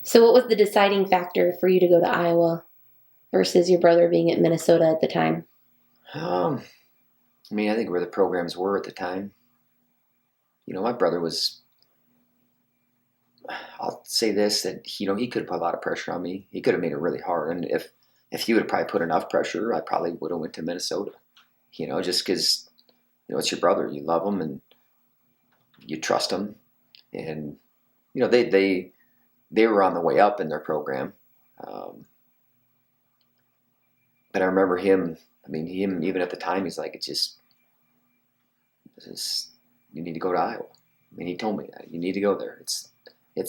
So what was the deciding factor for you to go to Iowa versus your brother being at Minnesota at the time? Um, I mean, I think where the programs were at the time. My brother was. I'll say this that he could have put a lot of pressure on me. He could have made it really hard, and if he would have probably put enough pressure, I probably would have went to Minnesota. Just because it's your brother, you love him and you trust him, and they were on the way up in their program. Um, but I remember him. I mean, him even at the time, he's like, you need to go to Iowa. I mean, he told me that you need to go there. It's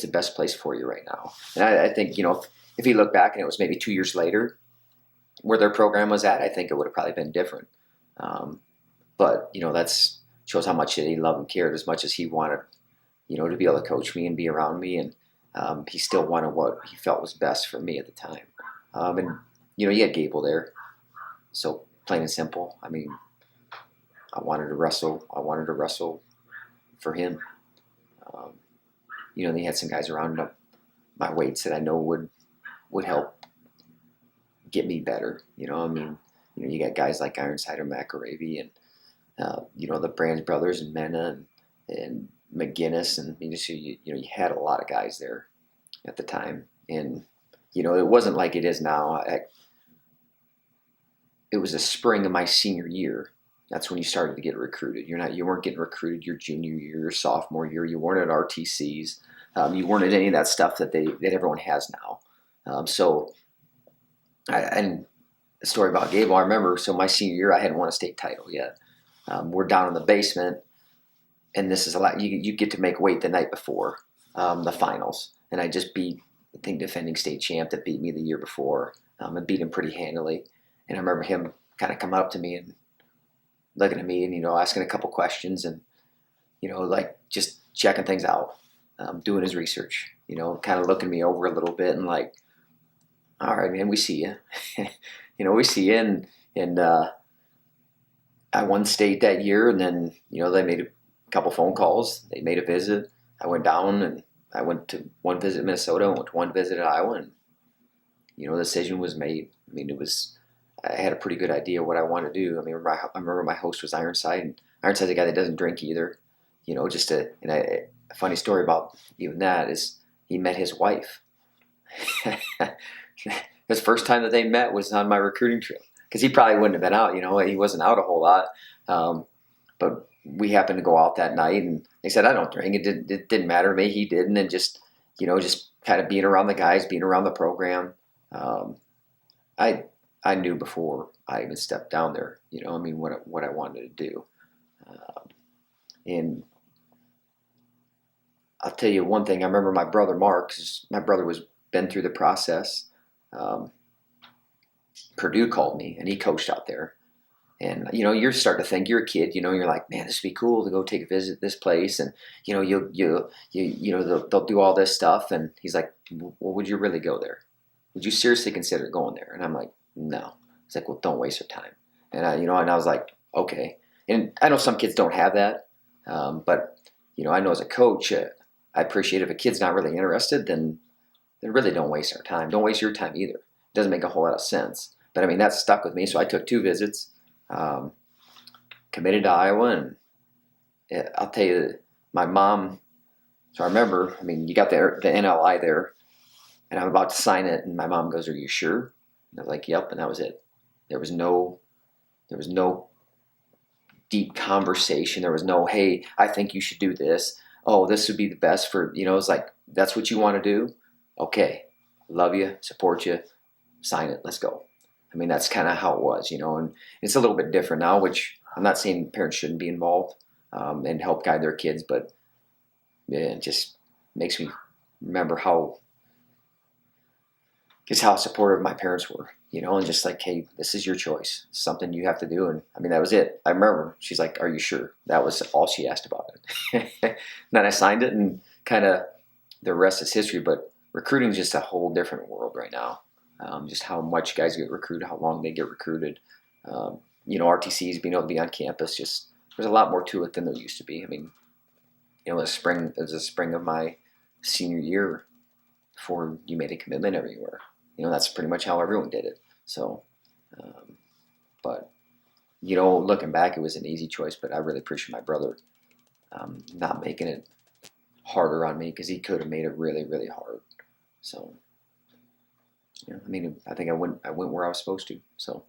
the best place for you right now. And I think if he looked back and it was maybe 2 years later where their program was at, I think it would have probably been different. But that's shows how much he loved and cared as much as he wanted, to be able to coach me and be around me, and he still wanted what he felt was best for me at the time. And you had Gable there, so plain and simple. I mean, I wanted to wrestle. I wanted to wrestle for him. Um, they had some guys around my weights that I know would help get me better. I mean, you got guys like Ironside or McAravey and the Brands brothers and Mena and McGinnis, and you had a lot of guys there at the time, and it wasn't like it is now. It was the spring of my senior year. That's when you started to get recruited. You weren't getting recruited your junior year, your sophomore year. You weren't at RTCs. You weren't at any of that stuff that everyone has now. And the story about Gable, I remember. So my senior year, I hadn't won a state title yet. We're down in the basement, and this is a lot. You get to make weight the night before the finals, and I just beat the defending state champ that beat me the year before, and beat him pretty handily. And I remember him kind of coming up to me and looking at me and asking a couple questions and like just checking things out, doing his research, kind of looking me over a little bit and like, all right, man, we see you. We see you, and I won state that year, and then they made a couple phone calls. They made a visit. I went down, and I went to one visit Minnesota, and went to one visit at Iowa, and the decision was made. I mean, I had a pretty good idea what I wanted to do. I mean, I remember my host was Ironside, and Ironside's a guy that doesn't drink either. A funny story about even that is he met his wife. His first time that they met was on my recruiting trip, because he probably wouldn't have been out. He wasn't out a whole lot. But we happened to go out that night, and they said, I don't drink. It didn't matter to me. He didn't, and just kind of being around the guys, being around the program. I knew before I even stepped down there, what I wanted to do. And I'll tell you one thing. I remember my brother Mark, 'cause my brother was been through the process. Purdue called me, and he coached out there. And you're starting to think, you're a kid. You're like, man, this would be cool to go take a visit at this place, and they'll do all this stuff. And he's like, well, would you really go there? Would you seriously consider going there? And I'm like, no. He's like, well, don't waste your time. And I was like, okay. And I know some kids don't have that, but I know as a coach, I appreciate if a kid's not really interested, then really don't waste our time. Don't waste your time either. It doesn't make a whole lot of sense. But I mean, that stuck with me. So I took 2 visits, committed to Iowa, and I'll tell you, my mom. So I remember, I mean, you got the NLI there, and I'm about to sign it, and my mom goes, "Are you sure?" And I was like, "Yep," and that was it. There was no deep conversation. There was no, "Hey, I think you should do this. Oh, this would be the best for," it's like, that's what you want to do? Okay, love you, support you, sign it, let's go. I mean, that's kind of how it was, and it's a little bit different now, which I'm not saying parents shouldn't be involved and help guide their kids, but it just makes me remember how supportive my parents were, and just like, hey, this is your choice. It's something you have to do. And I mean, that was it. I remember she's like, are you sure? That was all she asked about it. And then I signed it, and kind of the rest is history. But recruiting is just a whole different world right now. Just how much guys get recruited, how long they get recruited. RTCs, being able to be on campus, just there's a lot more to it than there used to be. I mean, the spring of my senior year, before you made a commitment everywhere. That's pretty much how everyone did it. So, but looking back, it was an easy choice. But I really appreciate my brother not making it harder on me, because he could have made it really, really hard. So, I think I went where I was supposed to. So.